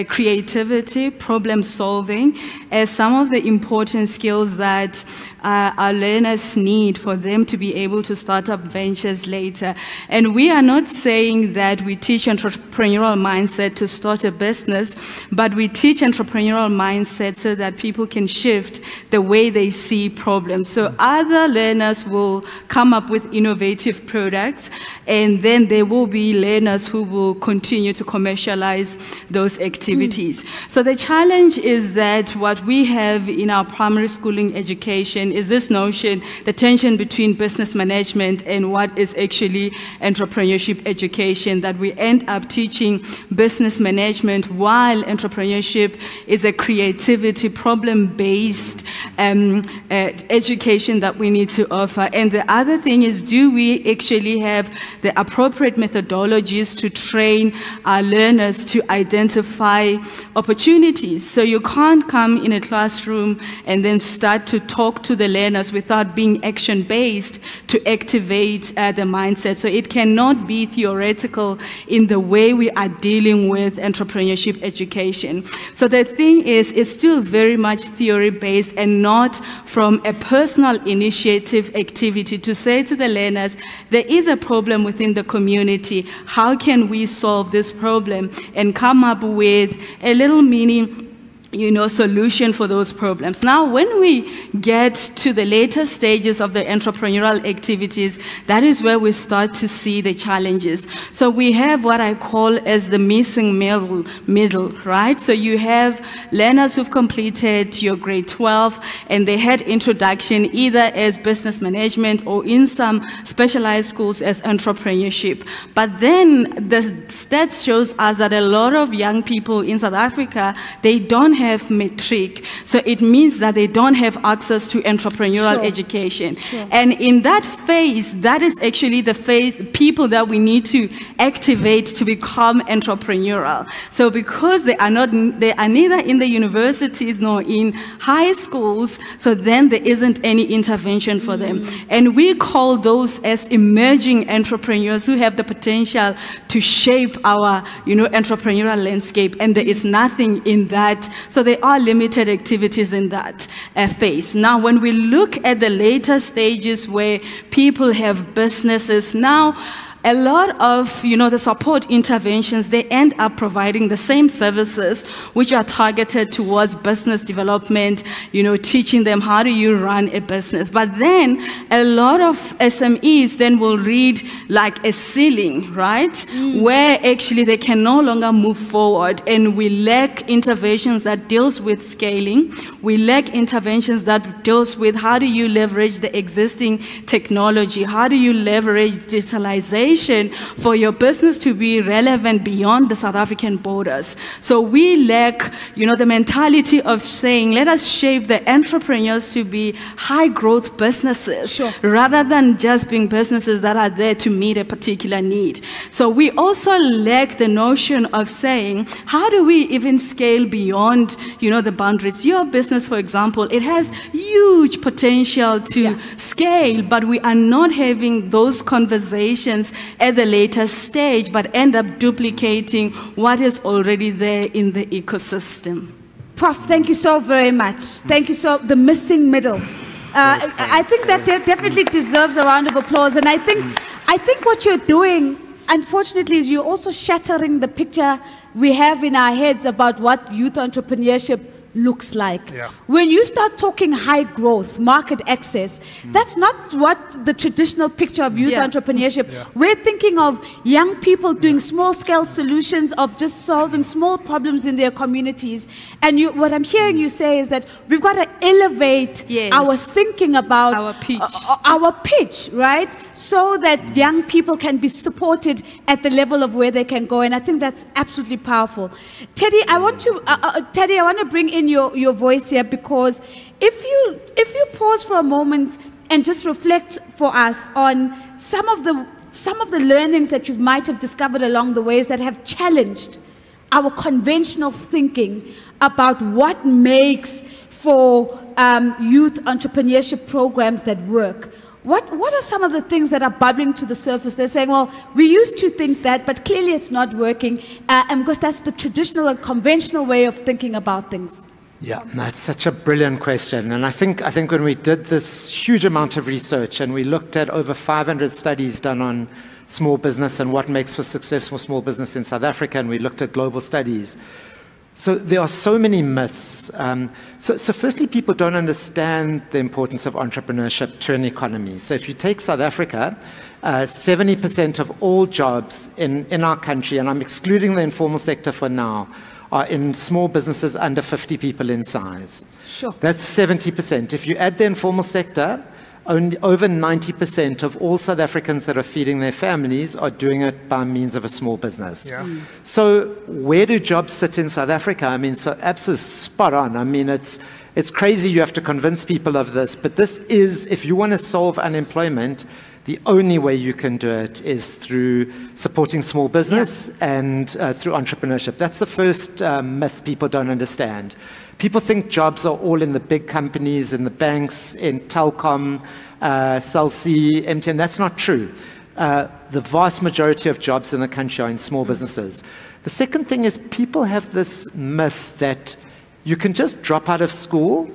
creativity, problem solving, as some of the important skills that our learners need for them to be able to start up ventures later. And we are not saying that we teach entrepreneurial mindset to start a business, but we teach entrepreneurial mindset so that people can shift the way they see problems. So other learners will come up with innovative products, and then there will be learners who will continue to commercialize those activities. So the challenge is that what we have in our primary schooling education is this notion, the tension between business management and what is actually entrepreneurship education, that we end up teaching business management while entrepreneurship is a creativity, problem-based education that we need to offer. And the other thing is, do we actually have the appropriate methodologies to train our learners to identify opportunities? So you can't come in in a classroom and then start to talk to the learners without being action-based to activate the mindset. So it cannot be theoretical in the way we are dealing with entrepreneurship education. So the thing is, it's still very much theory-based and not from a personal initiative activity to say to the learners, there is a problem within the community. How can we solve this problem and come up with a little mini solution for those problems. Now, when we get to the later stages of the entrepreneurial activities, that is where we start to see the challenges. So we have what I call as the missing middle, right? So you have learners who've completed your grade 12 and they had introduction either as business management or in some specialized schools as entrepreneurship. But then the stats shows us that a lot of young people in South Africa, they don't have matric. So it means that they don't have access to entrepreneurial education. And in that phase, that is actually the phase, people that we need to activate to become entrepreneurial. So because they are neither in the universities nor in high schools, so then there isn't any intervention for them. And we call those as emerging entrepreneurs who have the potential to shape our, entrepreneurial landscape, and there is nothing in that. So there are limited activities in that phase. Now, when we look at the later stages where people have businesses, now a lot of, the support interventions, they end up providing the same services which are targeted towards business development, teaching them how do you run a business. But then a lot of SMEs then will read like a ceiling, right? Where actually they can no longer move forward, and we lack interventions that deals with scaling. We lack interventions that deals with how do you leverage the existing technology? How do you leverage digitalization for your business to be relevant beyond the South African borders? So we lack, the mentality of saying, let us shape the entrepreneurs to be high growth businesses, rather than just being businesses that are there to meet a particular need. So we also lack the notion of saying, how do we even scale beyond, the boundaries? Your business, for example, it has huge potential to scale, but we are not having those conversations at the later stage, but end up duplicating what is already there in the ecosystem. Prof, thank you so very much. Thank you so, the missing middle. I think that definitely deserves a round of applause. And I think what you're doing, unfortunately, is you're also shattering the picture we have in our heads about what youth entrepreneurship looks like. When you start talking high growth, market access, that's not what the traditional picture of youth entrepreneurship. We're thinking of young people doing small scale solutions, of just solving small problems in their communities. And what I'm hearing you say is that we've got to elevate our thinking about our pitch, right? So that young people can be supported at the level of where they can go. And I think that's absolutely powerful. Teddy, I want to bring in your voice here, because if you pause for a moment and just reflect for us on some of the learnings that you might have discovered along the ways that have challenged our conventional thinking about what makes for youth entrepreneurship programs that work. What are some of the things that are bubbling to the surface? They're saying, well, we used to think that, but clearly it's not working, and because that's the traditional and conventional way of thinking about things. Yeah, that's such a brilliant question. And I think when we did this huge amount of research and we looked at over 500 studies done on small business and what makes for successful small business in South Africa, and we looked at global studies, so there are so many myths. So firstly, people don't understand the importance of entrepreneurship to an economy. So if you take South Africa, 70% of all jobs in our country, and I'm excluding the informal sector for now, are in small businesses under 50 people in size. That's 70%. If you add the informal sector, only over 90% of all South Africans that are feeding their families are doing it by means of a small business. So where do jobs sit in South Africa? I mean, so Absa's spot on. I mean, it's crazy you have to convince people of this, but this is, if you want to solve unemployment, The only way you can do it is through supporting small business and through entrepreneurship. That's the first myth people don't understand. People think jobs are all in the big companies, in the banks, in telecom, Cell C, MTN. That's not true. The vast majority of jobs in the country are in small businesses. The second thing is people have this myth that you can just drop out of school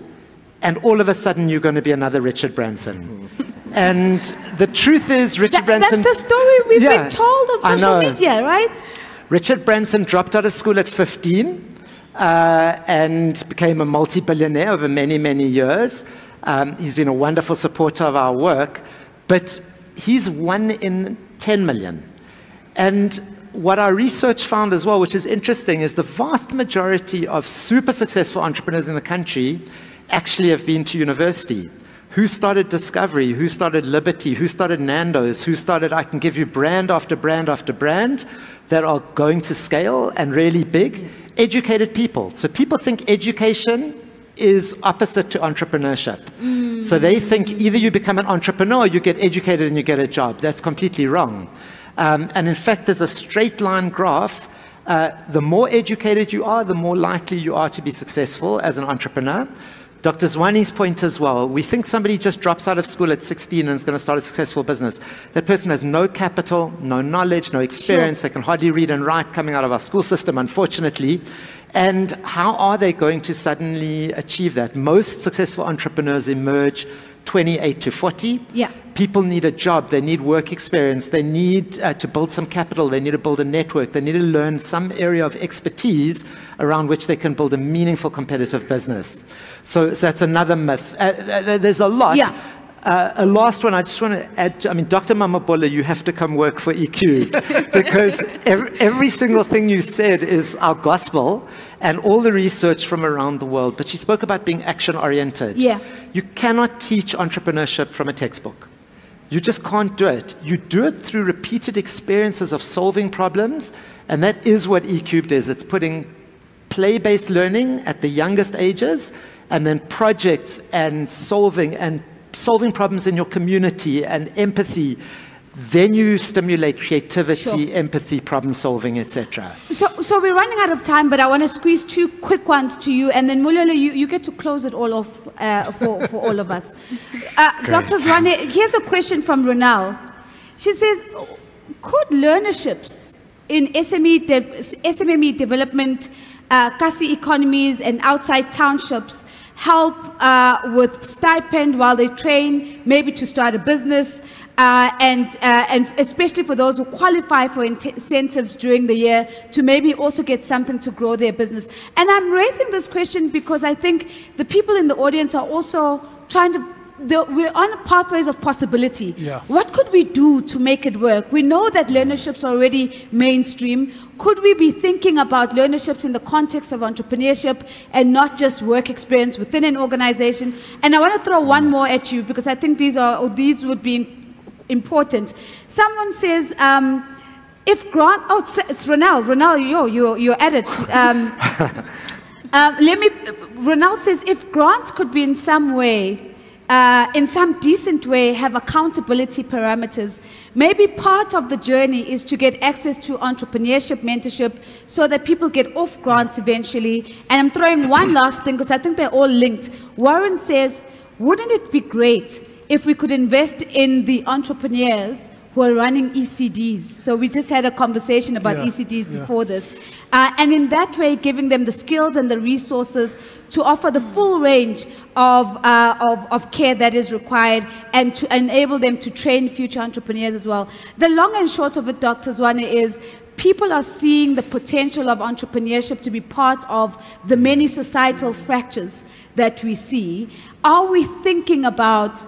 and all of a sudden you're going to be another Richard Branson. And the truth is Richard Branson... That's the story we've been told on social media, right? Richard Branson dropped out of school at 15 and became a multi-billionaire over many, many years. He's been a wonderful supporter of our work, but he's 1 in 10 million. And what our research found as well, which is interesting, is the vast majority of super successful entrepreneurs in the country actually have been to university. Who started Discovery? Who started Liberty? Who started Nando's? Who started, I can give you brand after brand after brand that are going to scale and really big? Educated people. So people think education is opposite to entrepreneurship. So they think either you become an entrepreneur, you get educated and you get a job. That's completely wrong. And in fact, there's a straight line graph. The more educated you are, the more likely you are to be successful as an entrepreneur. Dr. Zwane's point as well, we think somebody just drops out of school at 16 and is going to start a successful business. That person has no capital, no knowledge, no experience. They can hardly read and write coming out of our school system, unfortunately. And how are they going to suddenly achieve that? Most successful entrepreneurs emerge 28 to 40. Yeah. People need a job. They need work experience. They need to build some capital. They need to build a network. They need to learn some area of expertise around which they can build a meaningful competitive business. So that's another myth. There's a lot. Yeah. A last one I just want to add to, Dr. Mamabolo, you have to come work for EQ because every single thing you said is our gospel and all the research from around the world. But she spoke about being action-oriented. Yeah. You cannot teach entrepreneurship from a textbook. You just can't do it. You do it through repeated experiences of solving problems, and that is what eCubed is. It's putting play-based learning at the youngest ages, and then projects and solving problems in your community and empathy. Then you stimulate creativity, empathy, problem solving, etc. So we're running out of time, but I want to squeeze 2 quick ones to you, and then Mulweli, you get to close it all off for all of us. Dr. Zwane, here's a question from Ronal. She says, could learnerships in SMME development, Kasi economies, and outside townships help with stipend while they train, maybe to start a business, and especially for those who qualify for incentives during the year to maybe also get something to grow their business. And I'm raising this question because I think the people in the audience are also trying to, we're on pathways of possibility. Yeah. What could we do to make it work? We know that learnerships are already mainstream. Could we be thinking about learnerships in the context of entrepreneurship and not just work experience within an organization? And I want to throw one more at you because I think these would be important. Someone says, if grant, it's Ronald, you're at it. Ronald says, if grants could be in some way, in some decent way, have accountability parameters. Maybe part of the journey is to get access to entrepreneurship mentorship so that people get off grants eventually. And I'm throwing one last thing because I think they're all linked. Warren says, wouldn't it be great if we could invest in the entrepreneurs who are running ECDs? So we just had a conversation about ECDs before this. And in that way, giving them the skills and the resources to offer the full range of care that is required and to enable them to train future entrepreneurs as well. The long and short of it, Dr. Zwane, is people are seeing the potential of entrepreneurship to be part of the many societal fractures that we see. Are we thinking about,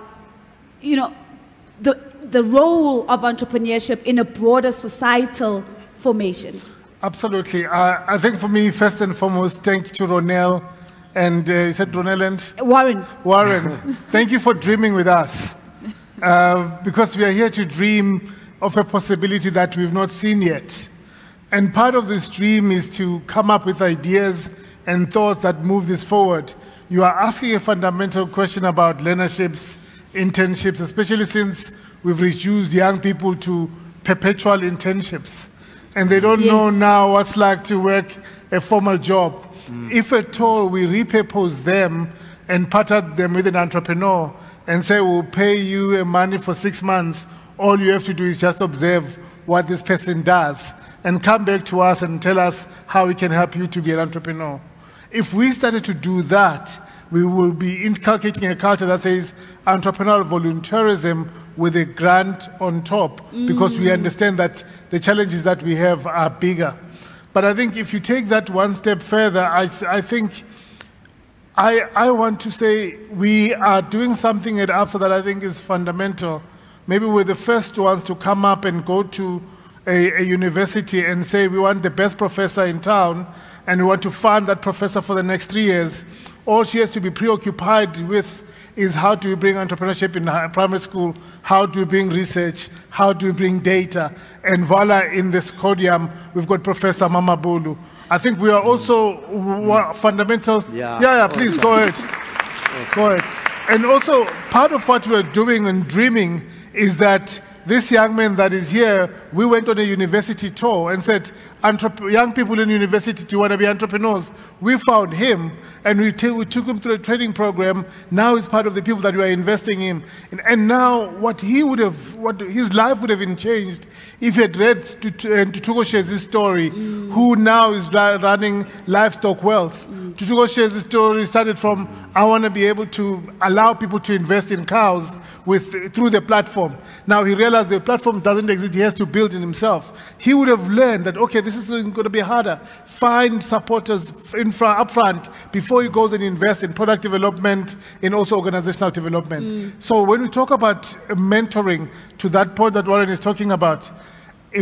the role of entrepreneurship in a broader societal formation? Absolutely. I think for me, first and foremost, thank you to Ronel and you said Ronel and? Warren, thank you for dreaming with us. Because we are here to dream of a possibility that we've not seen yet. And part of this dream is to come up with ideas and thoughts that move this forward. You are asking a fundamental question about learnerships, internships, especially since we've reduced young people to perpetual internships. And they don't know now what's like to work a formal job. If at all we repurpose them and partner them with an entrepreneur and say, we'll pay you money for 6 months, all you have to do is just observe what this person does and come back to us and tell us how we can help you to be an entrepreneur. If we started to do that, we will be inculcating a culture that says entrepreneurial volunteerism with a grant on top, because we understand that the challenges that we have are bigger. But I think if you take that one step further, I think I want to say we are doing something at Absa that I think is fundamental. Maybe we're the first ones to come up and go to a university and say we want the best professor in town and we want to fund that professor for the next 3 years. All she has to be preoccupied with is how do we bring entrepreneurship in primary school, how do we bring research, how do we bring data, and voila, in this podium, we've got Professor Mamabolo. I think we are also fundamental. Please go ahead. Go ahead. And also, part of what we're doing and dreaming is that this young man that is here, we went on a university tour and said, young people in university, do you want to be entrepreneurs? We found him and we took him through a training program. Now he's part of the people that we are investing in. And now what his life would have been changed if he had read Tutuko Shezi's story, who now is running Livestock Wealth. Tutuko Shezi's story started from, I want to be able to allow people to invest in cows through the platform. Now he realized the platform doesn't exist, he has to build it himself. He would have learned that, okay, this is going to be harder. Find supporters up front before he goes and invests in product development and also organizational development. So when we talk about mentoring, to that point that Warren is talking about,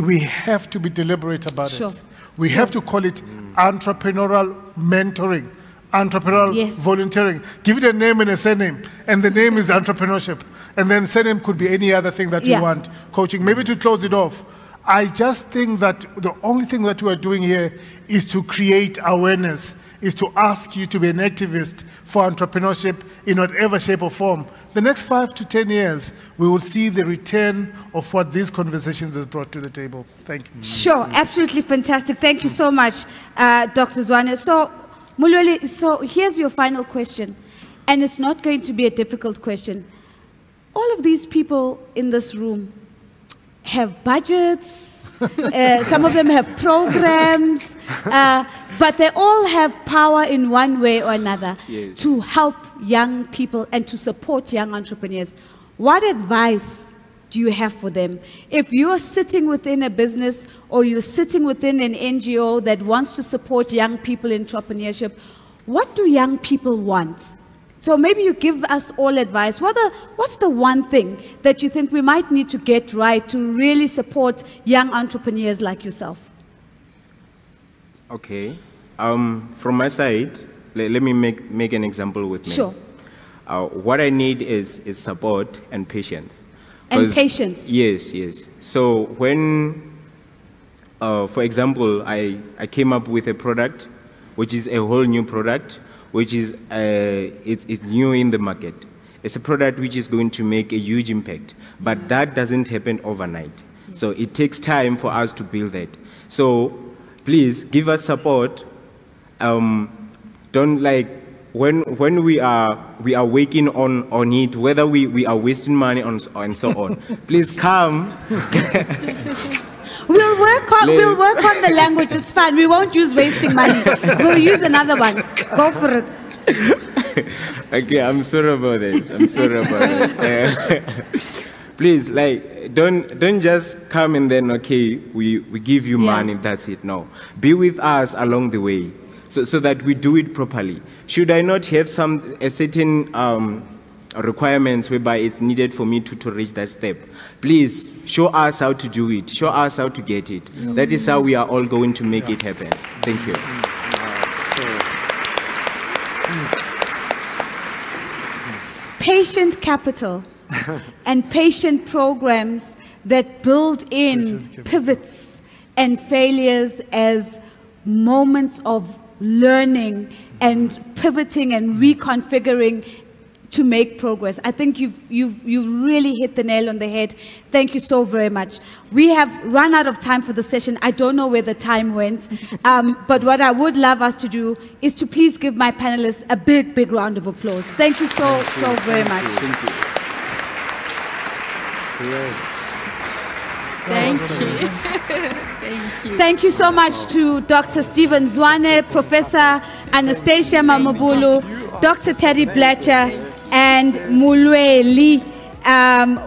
we have to be deliberate about it. We have to call it entrepreneurial mentoring, entrepreneurial volunteering. Give it a name and a surname, and the name is entrepreneurship. And then surname could be any other thing that you want, coaching. Maybe to close it off, I just think that the only thing that we are doing here is to create awareness, is to ask you to be an activist for entrepreneurship in whatever shape or form. The next 5 to 10 years, we will see the return of what these conversations has brought to the table. Thank you. Sure, absolutely fantastic. Thank you so much, Dr. Zwane. So, Mulweli, so here's your final question, and it's not going to be a difficult question. All of these people in this room have budgets, some of them have programs, but they all have power in one way or another to help young people and to support young entrepreneurs. What advice do you have for them? If you're sitting within a business or you're sitting within an NGO that wants to support young people in entrepreneurship, what do young people want? So maybe you give us all advice. What's the one thing that you think we might need to get right to really support young entrepreneurs like yourself? Okay. From my side, let me make an example with me. Sure. What I need is support and patience. And patience. Yes, yes. So when, for example, I came up with a product, which is a whole new product, which is it's new in the market. It's a product which is going to make a huge impact, but that doesn't happen overnight. Yes. So it takes time for us to build that. So please give us support. Don't like when we are working on it, whether we are wasting money on and so on. Please come. We'll work on the language. It's fine. We won't use wasting money. We'll use another one. Go for it. Okay, I'm sorry about this. I'm sorry about it. Please, like, don't just come and then we give you money. That's it. No, be with us along the way, so that we do it properly. Should I not have a certain requirements whereby it's needed for me to reach that step, please show us how to do it, show us how to get it. That is how we are all going to make it happen. Thank you. Patient capital and patient programs that build in pivots and failures as moments of learning and pivoting and reconfiguring to make progress. I think you've really hit the nail on the head. Thank you so very much. We have run out of time for the session. I don't know where the time went, but what I would love us to do is to please give my panelists a big, big round of applause. Thank you so very much. Thank you. Thank you. Thank you. Thank you so much to Dr. Stephen Zwane, Professor Anastacia Mamabolo, Dr. Taddy Blecher, and Mulweli,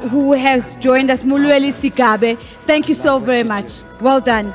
who has joined us, Mulweli Sigabe. Thank you so very much. Well done.